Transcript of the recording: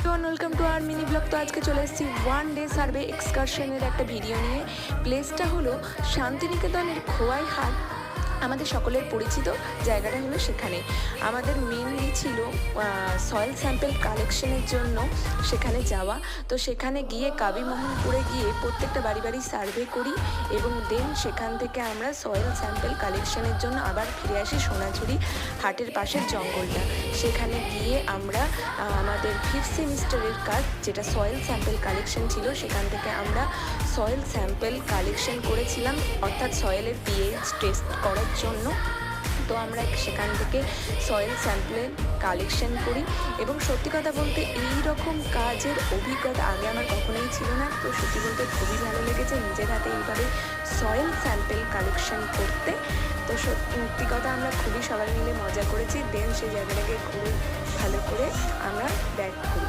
Welcome to our mini blog. তো আজকে চলে এসেছি ওয়ান ডে সার্ভে এক্সকারশনের একটা ভিডিও নিয়ে। প্লেসটা হলো শান্তিনিকেতনের খোয়াই হাট, আমাদের সকলের পরিচিত জায়গাটা হলো সেখানে। আমাদের মেনলি ছিল সয়েল স্যাম্পেল কালেকশনের জন্য সেখানে যাওয়া। তো সেখানে গিয়ে কাবিমোহনপুরে গিয়ে প্রত্যেকটা বাড়ি বাড়ি সার্ভে করি এবং দেন সেখান থেকে আমরা সয়েল স্যাম্পেল কালেকশনের জন্য আবার ফিরে আসি সোনাঝুরি হাটের পাশের জঙ্গলটা। সেখানে গিয়ে আমরা আমাদের ফিফথ সেমিস্টারের কাজ, যেটা সয়েল স্যাম্পেল কালেকশন ছিল, সেখান থেকে আমরা সয়েল স্যাম্পেল কালেকশন করেছিলাম, অর্থাৎ সয়েলের পিএইচ টেস্ট করার জন্য। তো আমরা সেখান থেকে সয়েল স্যাম্পেলের কালেকশন করি এবং সত্যি কথা বলতে এই রকম কাজের অভিজ্ঞতা আগে আমার কখনোই ছিল না। তো সত্যি বলতে খুবই ভালো লেগেছে নিজের হাতে এইভাবে সয়েল স্যাম্পেল কালেকশন করতে। তো সত্যি কথা আমরা খুবই সবাই মিলে মজা করেছি। দেন সেই জায়গাটাকে ঘুরে ভালো করে আমরা ব্যাক করি।